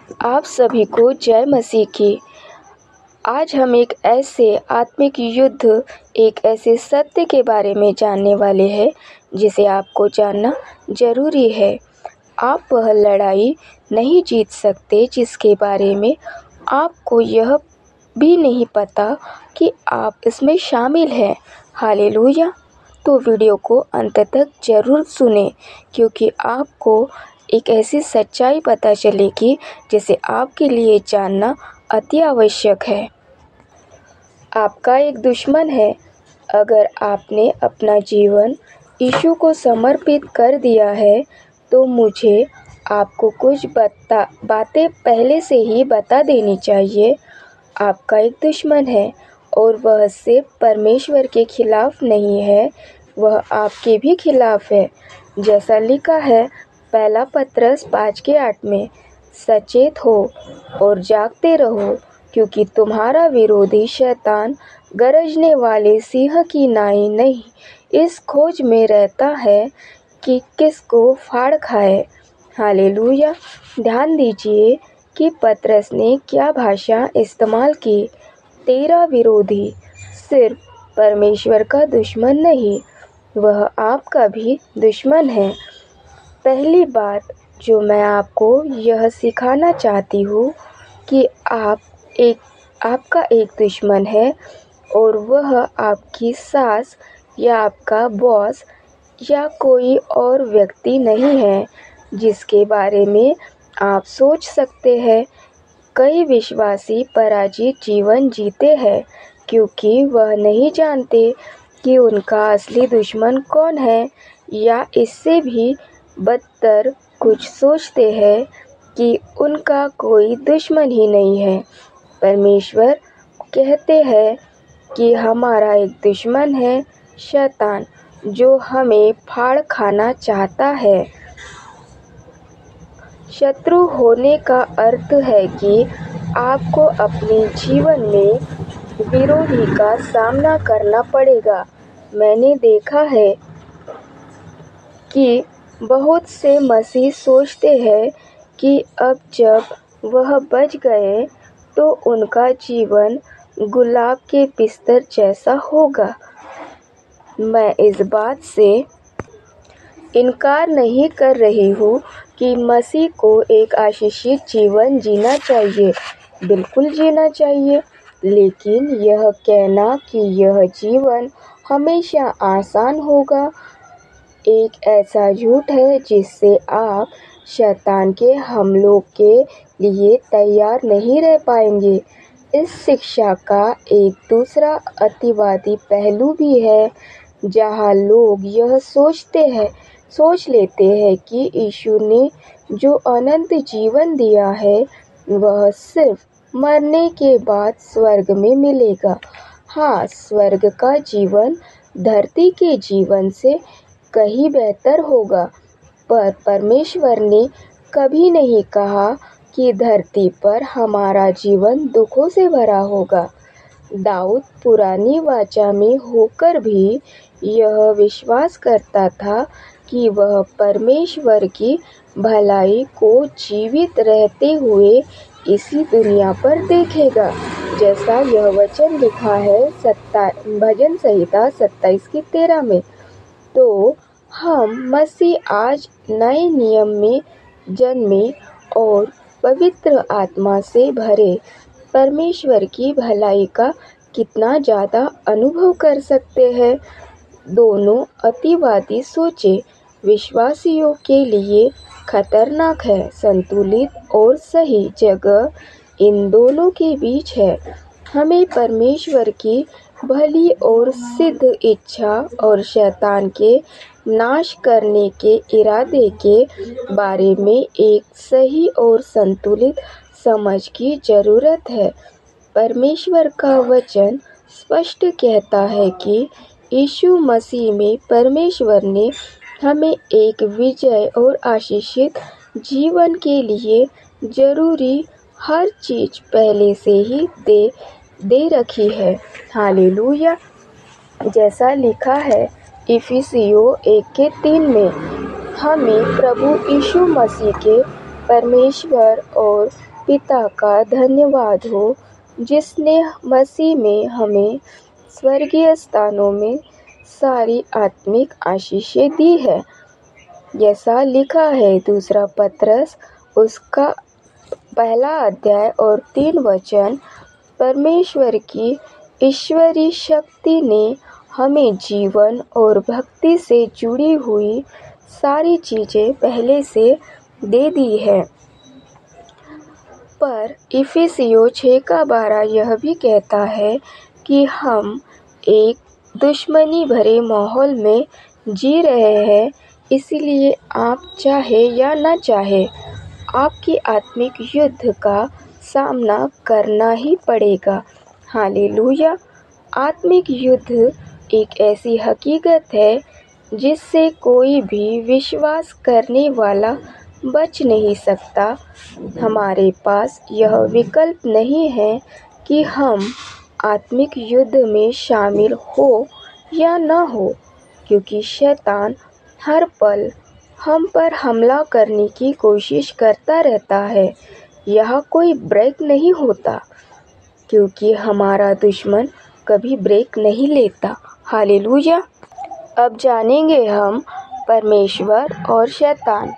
आप सभी को जय मसीह की। आज हम एक ऐसे आत्मिक युद्ध, एक ऐसे सत्य के बारे में जानने वाले हैं जिसे आपको जानना जरूरी है। आप वह लड़ाई नहीं जीत सकते जिसके बारे में आपको यह भी नहीं पता कि आप इसमें शामिल हैं। हालेलुया। तो वीडियो को अंत तक जरूर सुने, क्योंकि आपको एक ऐसी सच्चाई पता चलेगी जिसे आपके लिए जानना अति आवश्यक है। आपका एक दुश्मन है। अगर आपने अपना जीवन यीशु को समर्पित कर दिया है तो मुझे आपको कुछ बातें पहले से ही बता देनी चाहिए। आपका एक दुश्मन है और वह सिर्फ परमेश्वर के खिलाफ नहीं है, वह आपके भी खिलाफ है। जैसा लिखा है पहला पत्रस 5:8 में, सचेत हो और जागते रहो, क्योंकि तुम्हारा विरोधी शैतान गरजने वाले सिंह की नाई नहीं इस खोज में रहता है कि किसको फाड़ खाए। हालेलुया। ध्यान दीजिए कि पतरस ने क्या भाषा इस्तेमाल की। तेरा विरोधी सिर्फ परमेश्वर का दुश्मन नहीं, वह आपका भी दुश्मन है। पहली बात जो मैं आपको यह सिखाना चाहती हूँ कि आपका एक दुश्मन है और वह आपकी सास या आपका बॉस या कोई और व्यक्ति नहीं है जिसके बारे में आप सोच सकते हैं। कई विश्वासी पराजित जीवन जीते हैं क्योंकि वह नहीं जानते कि उनका असली दुश्मन कौन है, या इससे भी बदतर कुछ सोचते हैं कि उनका कोई दुश्मन ही नहीं है। परमेश्वर कहते हैं कि हमारा एक दुश्मन है, शैतान, जो हमें फाड़ खाना चाहता है। शत्रु होने का अर्थ है कि आपको अपने जीवन में विरोधी का सामना करना पड़ेगा। मैंने देखा है कि बहुत से मसीह सोचते हैं कि अब जब वह बच गए तो उनका जीवन गुलाब के बिस्तर जैसा होगा। मैं इस बात से इनकार नहीं कर रही हूँ कि मसीह को एक आशीषित जीवन जीना चाहिए, बिल्कुल जीना चाहिए, लेकिन यह कहना कि यह जीवन हमेशा आसान होगा एक ऐसा झूठ है जिससे आप शैतान के हमलों के लिए तैयार नहीं रह पाएंगे। इस शिक्षा का एक दूसरा अतिवादी पहलू भी है, जहां लोग यह सोच लेते हैं कि यीशु ने जो अनंत जीवन दिया है वह सिर्फ मरने के बाद स्वर्ग में मिलेगा। हाँ, स्वर्ग का जीवन धरती के जीवन से कहीं बेहतर होगा, पर परमेश्वर ने कभी नहीं कहा कि धरती पर हमारा जीवन दुखों से भरा होगा। दाऊद पुरानी वाचा में होकर भी यह विश्वास करता था कि वह परमेश्वर की भलाई को जीवित रहते हुए इसी दुनिया पर देखेगा, जैसा यह वचन लिखा है भजन संहिता 27:13 में। तो हम मसीह आज नए नियम में जन्मे और पवित्र आत्मा से भरे परमेश्वर की भलाई का कितना ज़्यादा अनुभव कर सकते हैं। दोनों अतिवादी सोचे विश्वासियों के लिए खतरनाक है। संतुलित और सही जगह इन दोनों के बीच है। हमें परमेश्वर की भली और सिद्ध इच्छा और शैतान के नाश करने के इरादे के बारे में एक सही और संतुलित समझ की जरूरत है। परमेश्वर का वचन स्पष्ट कहता है कि यीशु मसीह में परमेश्वर ने हमें एक विजय और आशीषित जीवन के लिए जरूरी हर चीज पहले से ही दे रखी है। हालेलुया। जैसा लिखा है इफिसियों 1:3 में, हमें प्रभु यीशु मसीह के परमेश्वर और पिता का धन्यवाद हो जिसने मसीह में हमें स्वर्गीय स्थानों में सारी आत्मिक आशीषें दी है। जैसा लिखा है दूसरा पत्रस उसका 1 अध्याय और 3 वचन, परमेश्वर की ईश्वरीय शक्ति ने हमें जीवन और भक्ति से जुड़ी हुई सारी चीज़ें पहले से दे दी है। पर इफिसियों 6:12 यह भी कहता है कि हम एक दुश्मनी भरे माहौल में जी रहे हैं, इसलिए आप चाहे या न चाहे आपकी आत्मिक युद्ध का सामना करना ही पड़ेगा। हालेलुया। आत्मिक युद्ध एक ऐसी हकीकत है जिससे कोई भी विश्वास करने वाला बच नहीं सकता। हमारे पास यह विकल्प नहीं है कि हम आत्मिक युद्ध में शामिल हो या न हो, क्योंकि शैतान हर पल हम पर हमला करने की कोशिश करता रहता है। यहाँ कोई ब्रेक नहीं होता, क्योंकि हमारा दुश्मन कभी ब्रेक नहीं लेता। हालेलुया। अब जानेंगे हम परमेश्वर और शैतान।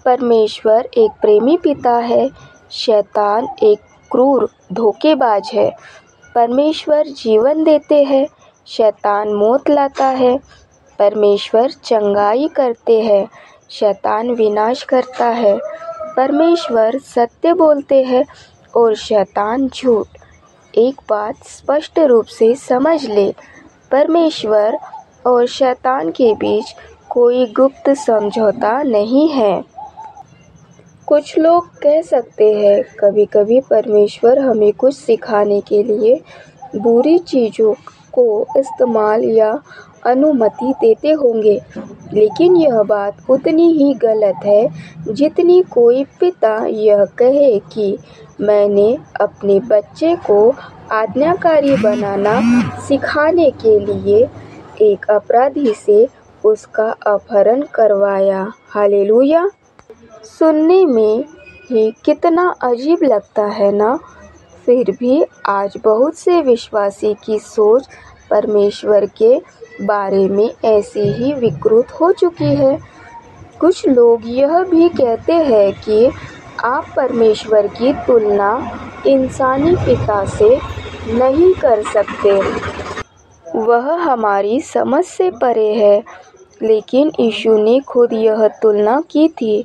परमेश्वर एक प्रेमी पिता है, शैतान एक क्रूर धोखेबाज है। परमेश्वर जीवन देते हैं, शैतान मौत लाता है। परमेश्वर चंगाई करते हैं, शैतान विनाश करता है। परमेश्वर सत्य बोलते हैं और शैतान झूठ। एक बात स्पष्ट रूप से समझ ले, परमेश्वर और शैतान के बीच कोई गुप्त समझौता नहीं है। कुछ लोग कह सकते हैं कभी कभी परमेश्वर हमें कुछ सिखाने के लिए बुरी चीज़ों को इस्तेमाल या अनुमति देते होंगे, लेकिन यह बात उतनी ही गलत है जितनी कोई पिता यह कहे कि मैंने अपने बच्चे को आज्ञाकारी बनाना सिखाने के लिए एक अपराधी से उसका अपहरण करवाया। हालेलुया। सुनने में ही कितना अजीब लगता है ना? फिर भी आज बहुत से विश्वासी की सोच परमेश्वर के बारे में ऐसी ही विकृत हो चुकी है। कुछ लोग यह भी कहते हैं कि आप परमेश्वर की तुलना इंसानी पिता से नहीं कर सकते, वह हमारी समझ से परे है। लेकिन यीशु ने खुद यह तुलना की थी।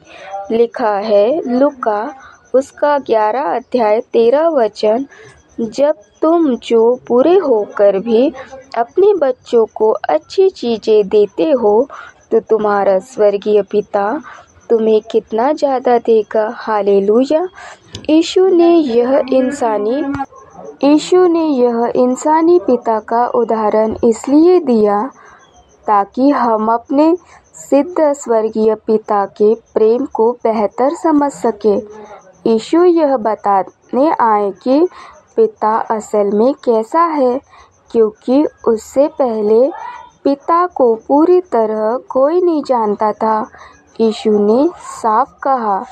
लिखा है लूका उसका 11 अध्याय 13 वचन, जब तुम जो बुरे होकर भी अपने बच्चों को अच्छी चीज़ें देते हो तो तुम्हारा स्वर्गीय पिता तुम्हें कितना ज़्यादा देगा। हालेलुया। यीशु ने यह इंसानी पिता का उदाहरण इसलिए दिया ताकि हम अपने सिद्ध स्वर्गीय पिता के प्रेम को बेहतर समझ सके। यीशु यह बताने आए कि पिता असल में कैसा है, क्योंकि उससे पहले पिता को पूरी तरह कोई नहीं जानता था। यीशु ने साफ कहा,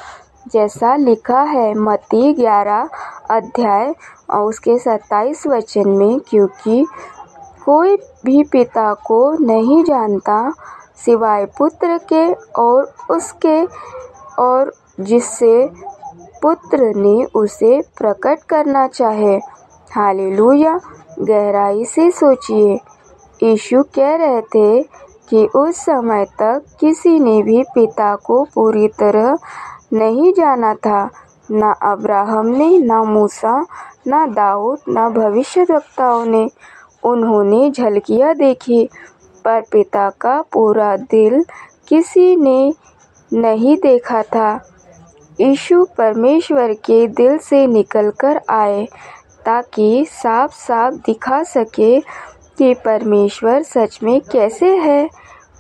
जैसा लिखा है मत्ती 11 अध्याय और उसके 27 वचन में, क्योंकि कोई भी पिता को नहीं जानता सिवाय पुत्र के और उसके और जिससे पुत्र ने उसे प्रकट करना चाहे। हालेलुया। गहराई से सोचिए, यीशु कह रहे थे कि उस समय तक किसी ने भी पिता को पूरी तरह नहीं जाना था, ना अब्राहम ने, ना मूसा, ना दाऊद, ना भविष्यवक्ताओं ने। उन्होंने झलकियाँ देखी, पर पिता का पूरा दिल किसी ने नहीं देखा था। यीशु परमेश्वर के दिल से निकलकर आए ताकि साफ साफ दिखा सके कि परमेश्वर सच में कैसे है।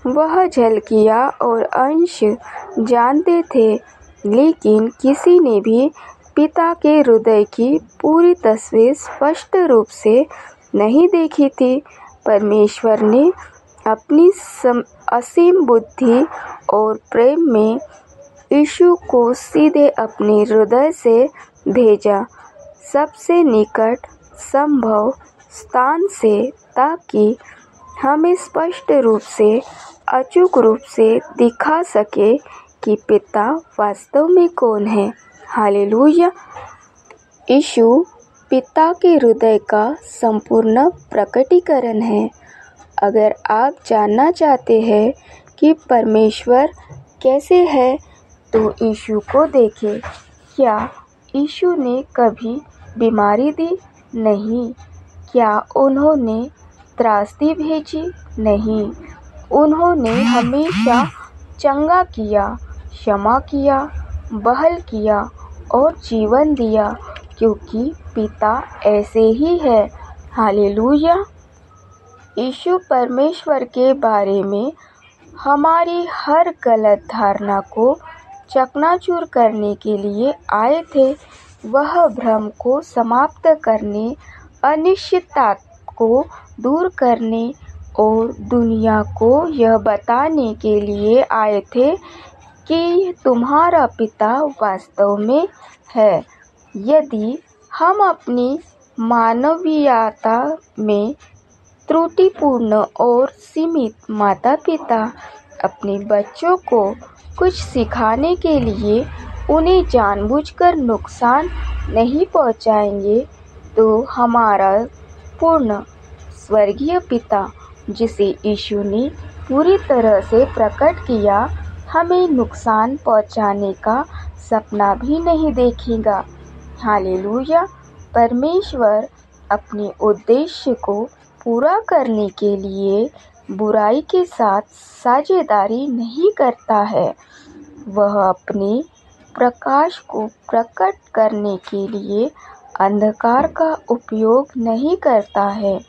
वह झलकियाँ और अंश जानते थे, लेकिन किसी ने भी पिता के हृदय की पूरी तस्वीर स्पष्ट रूप से नहीं देखी थी। परमेश्वर ने अपनी असीम बुद्धि और प्रेम में यीशु को सीधे अपने हृदय से भेजा सबसे निकट संभव स्थान से, ताकि हमें स्पष्ट रूप से, अचूक रूप से दिखा सके कि पिता वास्तव में कौन है। हालेलुया। यीशु पिता के हृदय का संपूर्ण प्रकटीकरण है। अगर आप जानना चाहते हैं कि परमेश्वर कैसे है, तो यीशु को देखें। क्या यीशु ने कभी बीमारी दी? नहीं। क्या उन्होंने त्रासदी भेजी? नहीं। उन्होंने हमेशा चंगा किया, क्षमा किया, बहल किया और जीवन दिया, क्योंकि पिता ऐसे ही है। हालेलुया। यीशु परमेश्वर के बारे में हमारी हर गलत धारणा को चकनाचूर करने के लिए आए थे। वह भ्रम को समाप्त करने, अनिश्चितता को दूर करने और दुनिया को यह बताने के लिए आए थे कि तुम्हारा पिता वास्तव में है। यदि हम अपनी मानवीयता में त्रुटिपूर्ण और सीमित माता-पिता अपने बच्चों को कुछ सिखाने के लिए उन्हें जानबूझकर नुकसान नहीं पहुंचाएंगे, तो हमारा पूर्ण स्वर्गीय पिता, जिसे यीशु ने पूरी तरह से प्रकट किया, हमें नुकसान पहुंचाने का सपना भी नहीं देखेगा। हालेलुया। परमेश्वर अपने उद्देश्य को पूरा करने के लिए बुराई के साथ साझेदारी नहीं करता है। वह अपने प्रकाश को प्रकट करने के लिए अंधकार का उपयोग नहीं करता है।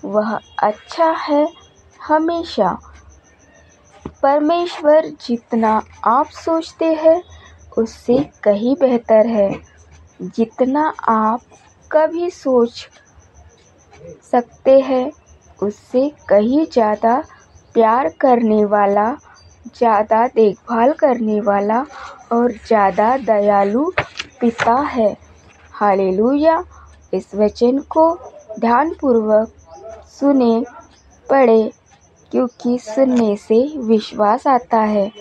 वह अच्छा है हमेशा। परमेश्वर जितना आप सोचते हैं उससे कहीं बेहतर है। जितना आप कभी सोच सकते हैं उससे कहीं ज़्यादा प्यार करने वाला, ज़्यादा देखभाल करने वाला और ज़्यादा दयालु पिता है। हालेलुया। इस वचन को ध्यानपूर्वक सुने, पढ़े, क्योंकि सुनने से विश्वास आता है